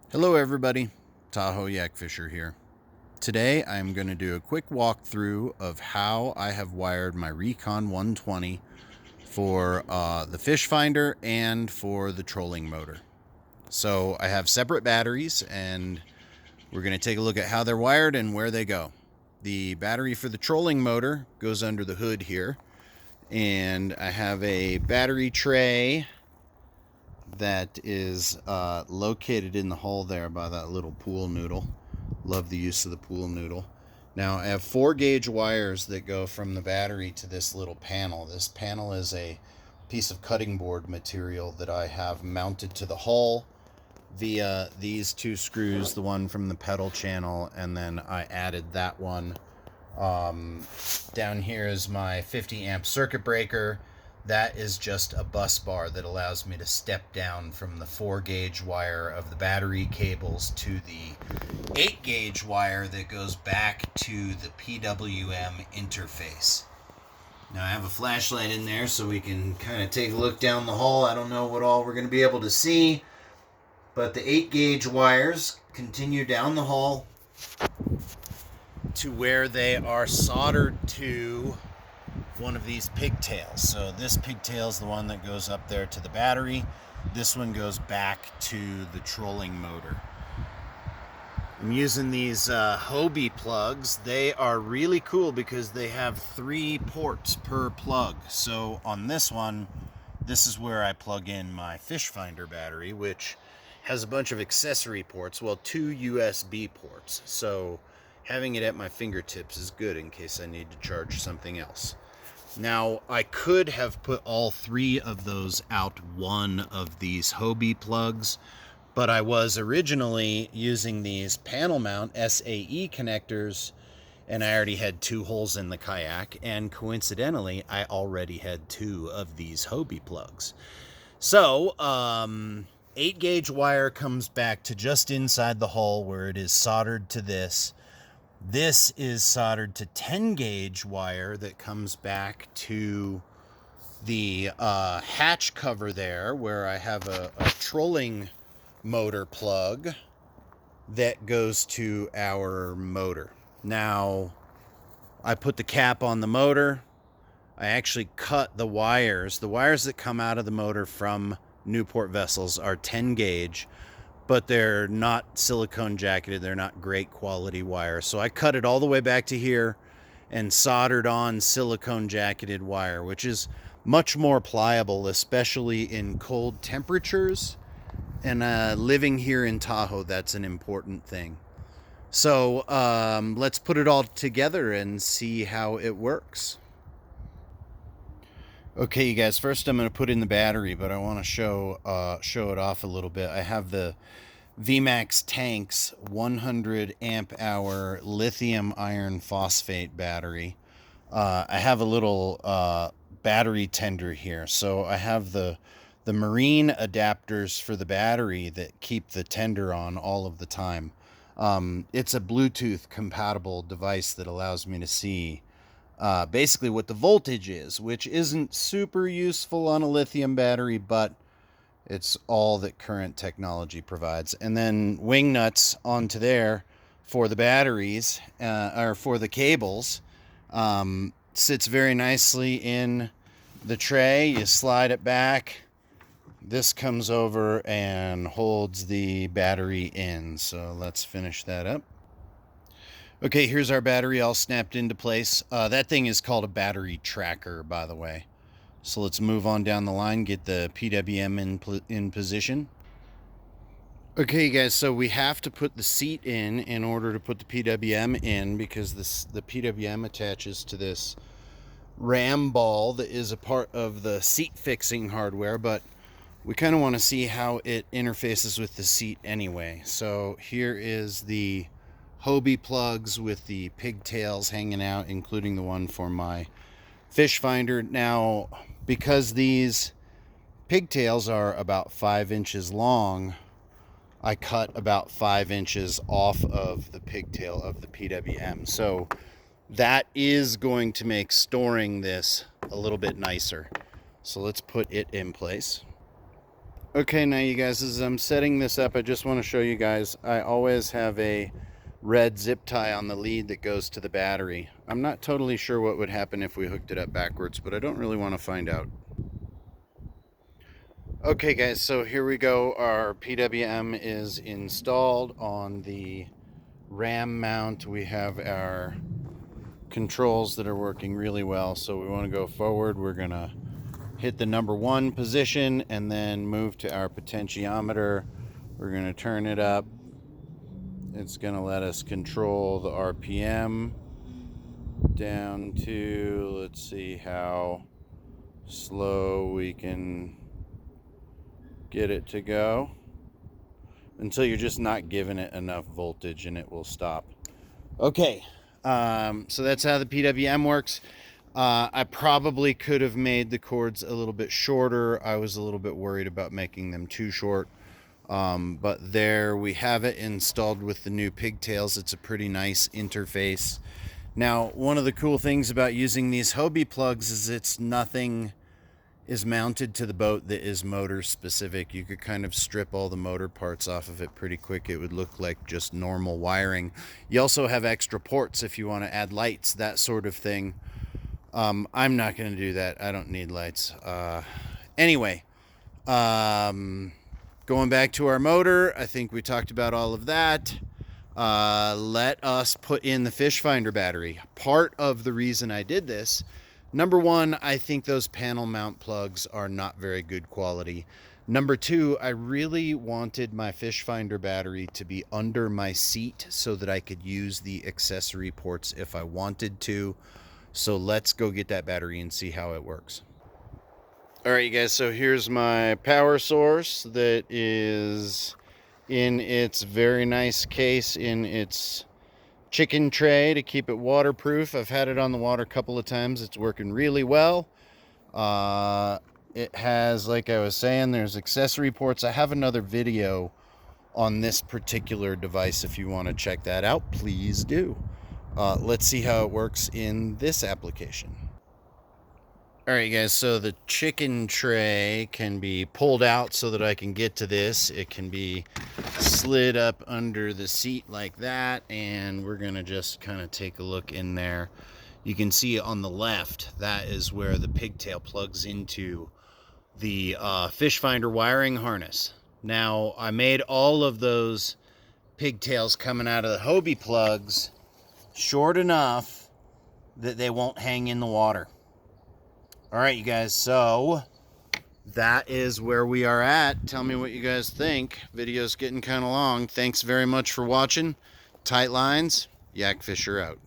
Hello everybody, Tahoe Yak Fisher here. Today I'm going to do a quick walkthrough of how I have wired my Recon 120 for the fish finder and for the trolling motor. So I have separate batteries and we're going to take a look at how they're wired and where they go. The battery for the trolling motor goes under the hood here, and I have a battery tray that is located in the hole there by that little pool noodle. Love the use of the pool noodle. Now I have 4-gauge wires that go from the battery to this little panel. This panel is a piece of cutting board material that I have mounted to the hull via these 2 screws, the one from the pedal channel, and then I added that one. Down here is my 50 amp circuit breaker. That is just a bus bar that allows me to step down from the 4-gauge wire of the battery cables to the 8-gauge wire that goes back to the PWM interface. Now I have a flashlight in there so we can kind of take a look down the hall. I don't know what all we're going to be able to see, but the 8-gauge wires continue down the hall to where they are soldered to one of these pigtails. So this pigtail is the one that goes up there to the battery. This one goes back to the trolling motor. I'm using these Hobie plugs. They are really cool because they have 3 ports per plug. So on this one, this is where I plug in my fish finder battery, which has a bunch of accessory ports, well, 2 USB ports. So having it at my fingertips is good in case I need to charge something else. Now, I could have put all 3 of those out one of these Hobie plugs, but I was originally using these panel mount SAE connectors, and I already had 2 holes in the Kayak, and coincidentally, I already had 2 of these Hobie plugs. So, 8-gauge wire comes back to just inside the hull where it is soldered to this. This is soldered to 10-gauge wire that comes back to the hatch cover there, where I have a trolling motor plug that goes to our motor. Now, I put the cap on the motor. I actually cut the wires. The wires that come out of the motor from Newport vessels are 10-gauge. But they're not silicone jacketed. They're not great quality wire. So I cut it all the way back to here and soldered on silicone jacketed wire, which is much more pliable, especially in cold temperatures. And living here in Tahoe, that's an important thing. So let's put it all together and see how it works. Okay, you guys, first I'm going to put in the battery, but I want to show it off a little bit. I have the VMAX Tanks 100 amp hour lithium iron phosphate battery. I have a little battery tender here. So I have the marine adapters for the battery that keep the tender on all of the time. It's a Bluetooth compatible device that allows me to see basically what the voltage is, which isn't super useful on a lithium battery, but it's all that current technology provides. And then wing nuts onto there for the batteries, or for the cables. Sits very nicely in the tray. You slide it back. This comes over and holds the battery in. So let's finish that up. Okay, here's our battery all snapped into place. That thing is called a battery tracker, by the way. So let's move on down the line, get the PWM in position. Okay, guys, so we have to put the seat in order to put the PWM in, because the PWM attaches to this ram ball that is a part of the seat fixing hardware, but we kind of want to see how it interfaces with the seat anyway. So here is the Hobie plugs with the pigtails hanging out, including the one for my fish finder. Now, because these pigtails are about 5 inches long, I cut about 5 inches off of the pigtail of the PWM. So that is going to make storing this a little bit nicer. So let's put it in place. Okay, now you guys, as I'm setting this up, I just want to show you guys, I always have a red zip tie on the lead that goes to the battery. I'm not totally sure what would happen if we hooked it up backwards, but I don't really want to find out. Okay guys, so here we go. Our PWM is installed on the ram mount. We have our controls that are working really well, so we want to go forward. We're going to hit the number 1 position and then move to our potentiometer. We're going to turn it up. It's going to let us control the RPM down to, let's see how slow we can get it to go, until you're just not giving it enough voltage and it will stop. Okay, so that's how the PWM works. I probably could have made the cords a little bit shorter. I was a little bit worried about making them too short. But there we have it installed with the new pigtails. It's a pretty nice interface. Now, one of the cool things about using these Hobie plugs is it's nothing is mounted to the boat that is motor specific. You could kind of strip all the motor parts off of it pretty quick. It would look like just normal wiring. You also have extra ports if you want to add lights, that sort of thing. I'm not going to do that. I don't need lights. Anyway, going back to our motor, I think we talked about all of that. Let us put in the fish finder battery. Part of the reason I did this, number 1, I think those panel mount plugs are not very good quality. Number 2, I really wanted my fish finder battery to be under my seat so that I could use the accessory ports if I wanted to. So let's go get that battery and see how it works. All right, you guys, so here's my power source that is in its very nice case, in its chicken tray to keep it waterproof. I've had it on the water a couple of times. It's working really well. It has, like I was saying, there's accessory ports. I have another video on this particular device. If you want to check that out, please do. Let's see how it works in this application. All right, guys, so the chicken tray can be pulled out so that I can get to this. It can be slid up under the seat like that, and we're gonna just kind of take a look in there. You can see on the left, that is where the pigtail plugs into the fish finder wiring harness. Now, I made all of those pigtails coming out of the Hobie plugs short enough that they won't hang in the water. All right, you guys, so that is where we are at. Tell me what you guys think. Video's getting kind of long. Thanks very much for watching. Tight lines, Yak Fisher out.